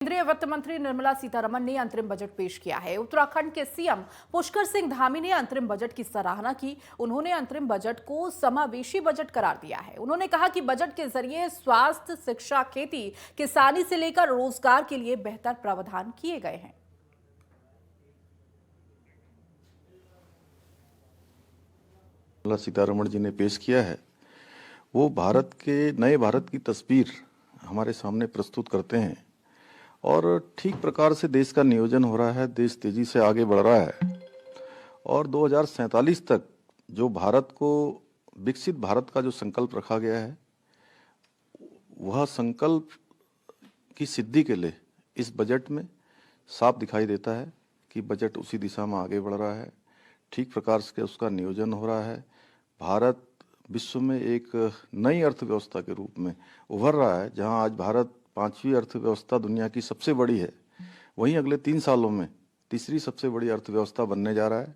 केंद्रीय वित्त मंत्री निर्मला सीतारमण ने अंतरिम बजट पेश किया है। उत्तराखंड के सीएम पुष्कर सिंह धामी ने अंतरिम बजट की सराहना की। उन्होंने अंतरिम बजट को समावेशी बजट करार दिया है। उन्होंने कहा कि बजट के जरिए स्वास्थ्य, शिक्षा, खेती, किसानी से लेकर रोजगार के लिए बेहतर प्रावधान किए गए हैं। निर्मला सीतारमण जी ने पेश किया है वो भारत के नए भारत की तस्वीर हमारे सामने प्रस्तुत करते हैं और ठीक प्रकार से देश का नियोजन हो रहा है। देश तेजी से आगे बढ़ रहा है और 2047 तक जो भारत को विकसित भारत का जो संकल्प रखा गया है, वह संकल्प की सिद्धि के लिए इस बजट में साफ दिखाई देता है कि बजट उसी दिशा में आगे बढ़ रहा है। ठीक प्रकार से उसका नियोजन हो रहा है। भारत विश्व में एक नई अर्थव्यवस्था के रूप में उभर रहा है। जहां आज भारत 5वीं अर्थव्यवस्था दुनिया की सबसे बड़ी है, वहीं अगले 3 सालों में तीसरी सबसे बड़ी अर्थव्यवस्था बनने जा रहा है।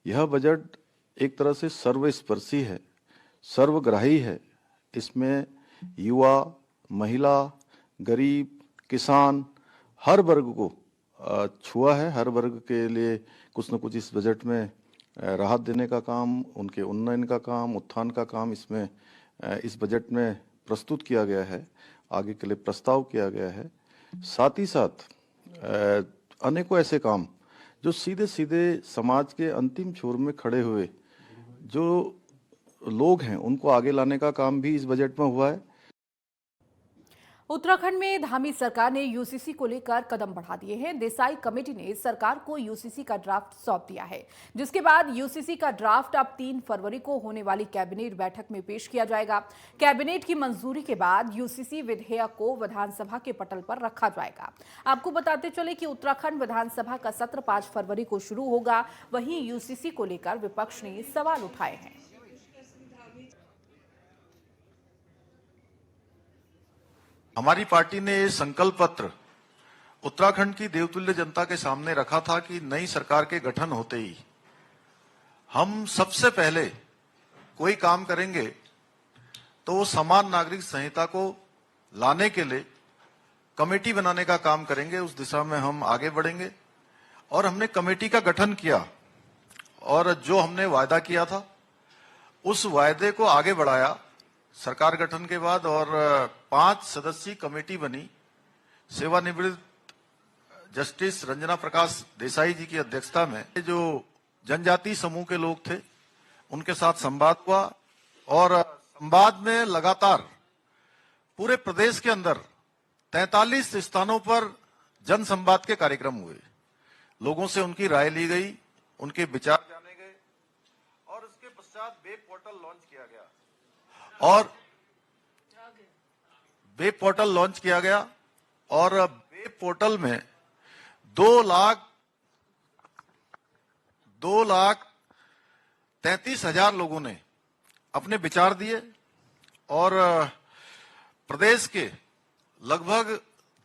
यह बजट एक तरह से सर्वस्पर्शी है, सर्वग्राही है। इसमें युवा, महिला, गरीब, किसान, हर वर्ग को छुआ है। हर वर्ग के लिए कुछ न कुछ इस बजट में राहत देने का काम, उनके उन्नयन का काम, उत्थान का काम इसमें इस बजट में प्रस्तुत किया गया है, आगे के लिए प्रस्ताव किया गया है। साथ ही साथ अनेकों ऐसे काम जो सीधे सीधे समाज के अंतिम छोर में खड़े हुए जो लोग हैं उनको आगे लाने का काम भी इस बजट में हुआ है। उत्तराखंड में धामी सरकार ने यूसीसी को लेकर कदम बढ़ा दिए हैं। देसाई कमेटी ने सरकार को यूसीसी का ड्राफ्ट सौंप दिया है, जिसके बाद यूसीसी का ड्राफ्ट अब 3 फरवरी को होने वाली कैबिनेट बैठक में पेश किया जाएगा। कैबिनेट की मंजूरी के बाद यूसीसी विधेयक को विधानसभा के पटल पर रखा जाएगा। आपको बताते चले कि उत्तराखंड विधानसभा का सत्र 5 फरवरी को शुरू होगा। वहीं यूसीसी को लेकर विपक्ष ने सवाल उठाए हैं। हमारी पार्टी ने ये संकल्प पत्र उत्तराखंड की देवतुल्य जनता के सामने रखा था कि नई सरकार के गठन होते ही हम सबसे पहले कोई काम करेंगे तो वो समान नागरिक संहिता को लाने के लिए कमेटी बनाने का काम करेंगे। उस दिशा में हम आगे बढ़ेंगे और हमने कमेटी का गठन किया और जो हमने वायदा किया था उस वायदे को आगे बढ़ाया सरकार गठन के बाद और 5 सदस्यीय कमेटी बनी। सेवानिवृत्त जस्टिस रंजना प्रकाश देसाई जी की अध्यक्षता में जो जनजाति समूह के लोग थे उनके साथ संवाद हुआ और संवाद में लगातार पूरे प्रदेश के अंदर 43 स्थानों पर जन संवाद के कार्यक्रम हुए। लोगों से उनकी राय ली गई, उनके विचार जाने गए और उसके पश्चात वेब पोर्टल लॉन्च किया गया और वेब पोर्टल लॉन्च किया गया और वेब पोर्टल में 2,33,000 लोगों ने अपने विचार दिए और प्रदेश के लगभग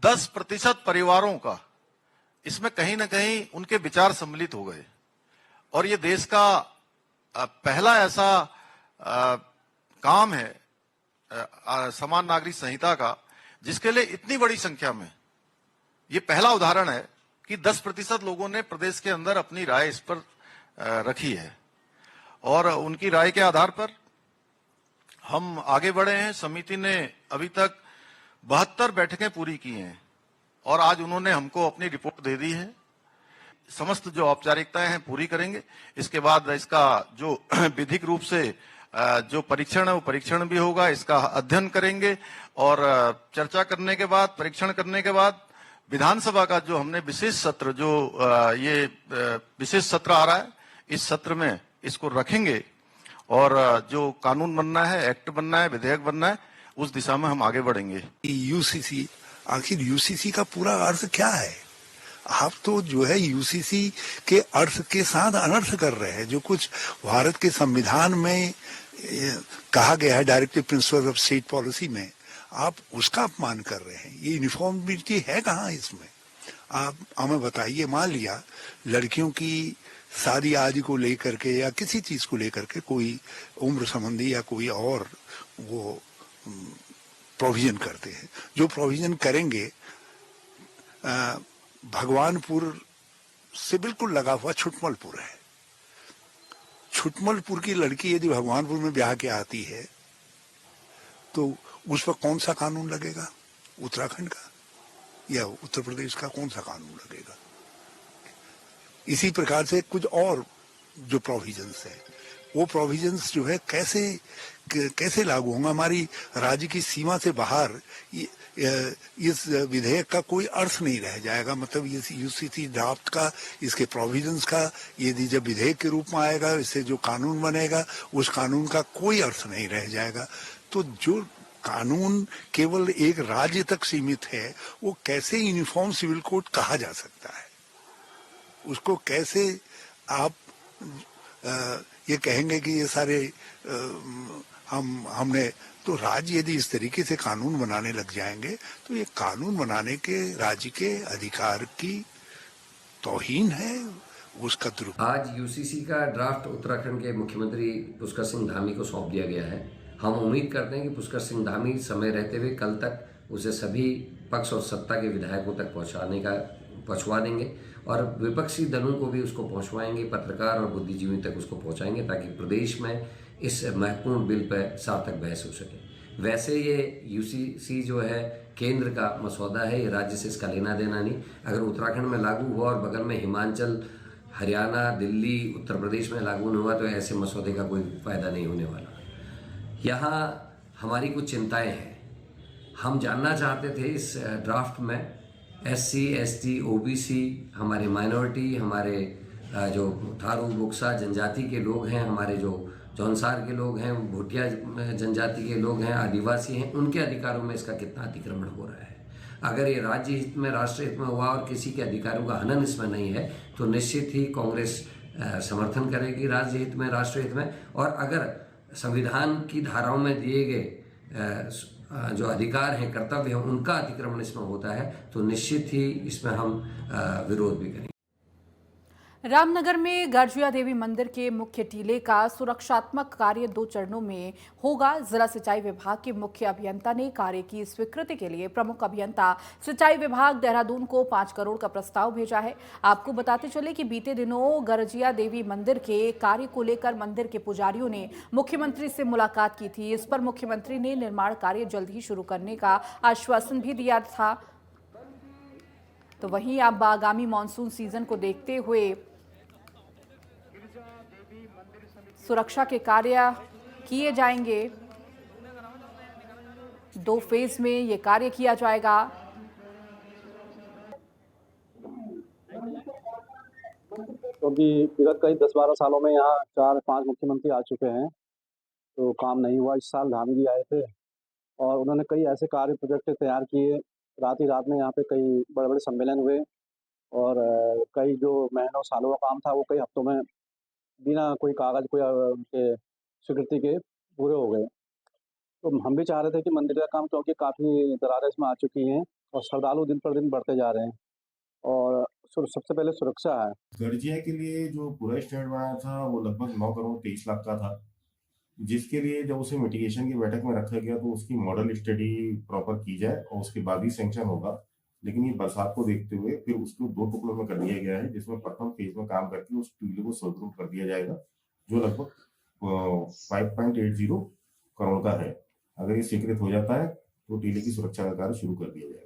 10% परिवारों का इसमें कहीं ना कहीं उनके विचार सम्मिलित हो गए और ये देश का पहला ऐसा काम है समान नागरिक संहिता का जिसके लिए इतनी बड़ी संख्या में, ये पहला उदाहरण है कि 10% लोगों ने प्रदेश के अंदर अपनी राय इस पर रखी है और उनकी राय के आधार पर हम आगे बढ़े हैं। समिति ने अभी तक 72 बैठकें पूरी की हैं और आज उन्होंने हमको अपनी रिपोर्ट दे दी है। समस्त जो औपचारिकताएं हैं पूरी करेंगे। इसके बाद इसका जो विधिक रूप से जो परीक्षण है वो परीक्षण भी होगा। इसका अध्ययन करेंगे और चर्चा करने के बाद, परीक्षण करने के बाद विधानसभा का जो हमने विशेष सत्र, जो ये विशेष सत्र आ रहा है, इस सत्र में इसको रखेंगे और जो कानून बनना है, एक्ट बनना है, विधेयक बनना है, उस दिशा में हम आगे बढ़ेंगे। यूसीसी, आखिर यूसीसी का पूरा अर्थ क्या है? आप तो जो है यूसीसी के अर्थ के साथ अनर्थ कर रहे हैं। जो कुछ भारत के संविधान में कहा गया है, directive principle of state policy में, आप उसका अपमान कर रहे हैं। ये यूनिफॉर्मिटी है कहाँ इसमें? आप हमें बताइए। मान लिया लड़कियों की शादी आदि को लेकर के या किसी चीज को लेकर के कोई उम्र संबंधी या कोई और वो प्रोविजन करते हैं, जो प्रोविजन करेंगे भगवानपुर से बिल्कुल लगा हुआ छुटमलपुर है। छुटमलपुर की लड़की यदि भगवानपुर में ब्याह के आती है तो उस पर कौन सा कानून लगेगा? उत्तराखंड का या उत्तर प्रदेश का कौन सा कानून लगेगा? इसी प्रकार से कुछ और जो प्रोविजंस है, वो प्रोविजंस जो है कैसे लागू होंगे? हमारी राज्य की सीमा से बाहर इस विधेयक का कोई अर्थ नहीं रह जाएगा। मतलब इस यूसीसी ड्राफ्ट का, इसके प्रोविजंस का, यदि जब विधेयक के रूप में आएगा, इससे जो कानून बनेगा, उस कानून का कोई अर्थ नहीं रह जाएगा। तो जो कानून केवल एक राज्य तक सीमित है, वो कैसे यूनिफॉर्म सिविल कोड कहा जा सकता है? उसको कैसे आप ये कहेंगे कि ये सारे हमने तो राज्य यदि इस तरीके से कानून बनाने लग जाएंगे तो ये कानून बनाने के राज्य के अधिकार की तौहीन है, उसका आज यूसीसी का ड्राफ्ट उत्तराखंड के मुख्यमंत्री पुष्कर सिंह धामी को सौंप दिया गया है। हम उम्मीद करते हैं कि पुष्कर सिंह धामी समय रहते हुए कल तक उसे सभी पक्ष और सत्ता के विधायकों तक पहुंचवा देंगे और विपक्षी दलों को भी उसको पहुंचवाएंगे, पत्रकार और बुद्धिजीवी तक उसको पहुंचाएंगे ताकि प्रदेश में इस महत्वपूर्ण बिल पर सार्थक बहस हो सके। वैसे ये यूसीसी जो है केंद्र का मसौदा है, ये राज्य से इसका लेना देना नहीं। अगर उत्तराखंड में लागू हुआ और बगल में हिमाचल, हरियाणा, दिल्ली, उत्तर प्रदेश में लागू नहीं हुआ तो ऐसे मसौदे का कोई फायदा नहीं होने वाला। यहाँ हमारी कुछ चिंताएं हैं। हम जानना चाहते थे इस ड्राफ्ट में SC, ST, OBC, हमारे माइनॉरिटी, हमारे जो थारू बुक्सा जनजाति के लोग हैं, हमारे जो जौनसार के लोग हैं, भूटिया जनजाति के लोग हैं, आदिवासी हैं, उनके अधिकारों में इसका कितना अतिक्रमण हो रहा है। अगर ये राज्य हित में, राष्ट्र हित में हुआ और किसी के अधिकारों का हनन इसमें नहीं है तो निश्चित ही कांग्रेस समर्थन करेगी राज्य हित में, राष्ट्र हित में। और अगर संविधान की धाराओं में दिए गए जो अधिकार हैं, कर्तव्य हैं, उनका अतिक्रमण इसमें होता है तो निश्चित ही इसमें हम विरोध भी करेंगे। रामनगर में गर्जिया देवी मंदिर के मुख्य टीले का सुरक्षात्मक कार्य 2 चरणों में होगा। जिला सिंचाई विभाग के मुख्य अभियंता ने कार्य की स्वीकृति के लिए प्रमुख अभियंता सिंचाई विभाग देहरादून को 5 करोड़ का प्रस्ताव भेजा है। आपको बताते चले कि बीते दिनों गर्जिया देवी मंदिर के कार्य को लेकर मंदिर के पुजारियों ने मुख्यमंत्री से मुलाकात की थी। इस पर मुख्यमंत्री ने निर्माण कार्य जल्द ही शुरू करने का आश्वासन भी दिया था। तो वहीं अब आगामी मानसून सीजन को देखते हुए सुरक्षा के कार्य किए जाएंगे। 2 फेज में ये कार्य किया जाएगा। क्योंकि विगत कई 10-12 सालों में यहाँ 4-5 मुख्यमंत्री आ चुके हैं तो काम नहीं हुआ। इस साल धामी जी आए थे और उन्होंने कई ऐसे कार्य प्रोजेक्ट तैयार किए। रात ही रात में यहाँ पे कई बड़े बड़े सम्मेलन हुए और कई जो महीनों सालों का काम था वो कई हफ्तों में बिना कोई कागज, कोई उनके स्वीकृति के पूरे हो गए। तो हम भी चाह रहे थे कि मंदिर का काम, क्योंकि काफ़ी दरारें इसमें आ चुकी हैं और श्रद्धालु दिन पर दिन बढ़ते जा रहे हैं और सबसे पहले सुरक्षा है। गर्जिया के लिए जो पूरा स्टैंड बनाया था वो लगभग 9 करोड़ 23 लाख का था, जिसके लिए जब उसे मिटिगेशन की बैठक में रखा गया तो उसकी मॉडल स्टडी प्रॉपर की जाए और उसके बाद ही सैंक्शन होगा। लेकिन ये बरसात को देखते हुए फिर उसको 2 टुकड़ों में कर दिया गया है, जिसमें प्रथम फेज में काम करके उस टीले को स्वरूप कर दिया जाएगा जो लगभग 5.80 करोड़ का है। अगर ये स्वीकृत हो जाता है तो टीले की सुरक्षा का कार्य शुरू कर दिया जाएगा।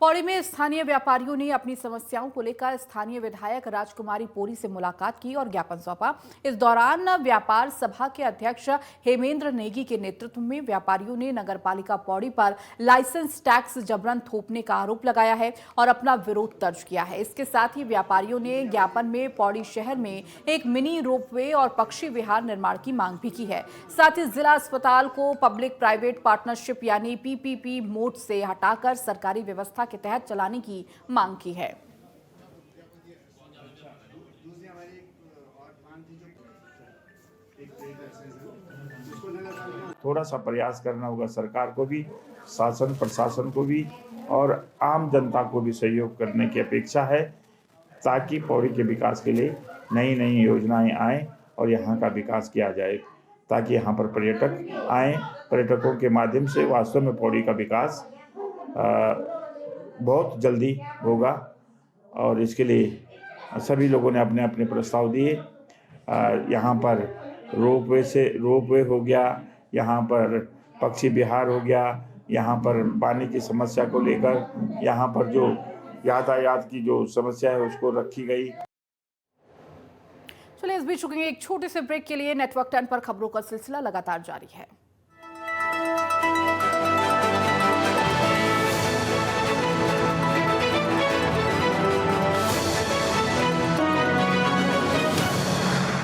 पौड़ी में स्थानीय व्यापारियों ने अपनी समस्याओं को लेकर स्थानीय विधायक राजकुमारी पोरी से मुलाकात की और ज्ञापन सौंपा। इस दौरान व्यापार सभा के अध्यक्ष हेमेंद्र नेगी के नेतृत्व में व्यापारियों ने नगरपालिका पौड़ी पर लाइसेंस टैक्स जबरन थोपने का आरोप लगाया है और अपना विरोध दर्ज किया है। इसके साथ ही व्यापारियों ने ज्ञापन में पौड़ी शहर में एक मिनी रोपवे और पक्षी विहार निर्माण की मांग भी की है। साथ ही जिला अस्पताल को पब्लिक प्राइवेट पार्टनरशिप यानी PPP मोड से हटाकर सरकारी व्यवस्था के तहत चलाने की मांग की है। थोड़ा सा प्रयास करना होगा सरकार को भी, शासन प्रशासन को भी और आम जनता को भी सहयोग करने की अपेक्षा है ताकि पौड़ी के विकास के लिए नई नई योजनाएं आएं और यहाँ का विकास किया जाए, ताकि यहाँ पर पर्यटक आएं। पर्यटकों के माध्यम से वास्तव में पौड़ी का विकास बहुत जल्दी होगा और इसके लिए सभी लोगों ने अपने अपने प्रस्ताव दिए। यहाँ पर रोपवे हो गया, यहाँ पर पक्षी विहार हो गया, यहाँ पर पानी की समस्या को लेकर यहाँ पर जो यातायात की जो समस्या है उसको रखी गई। चलिए इस बीच रुकेंगे एक छोटे से ब्रेक के लिए। नेटवर्क 10 पर खबरों का सिलसिला लगातार जारी है।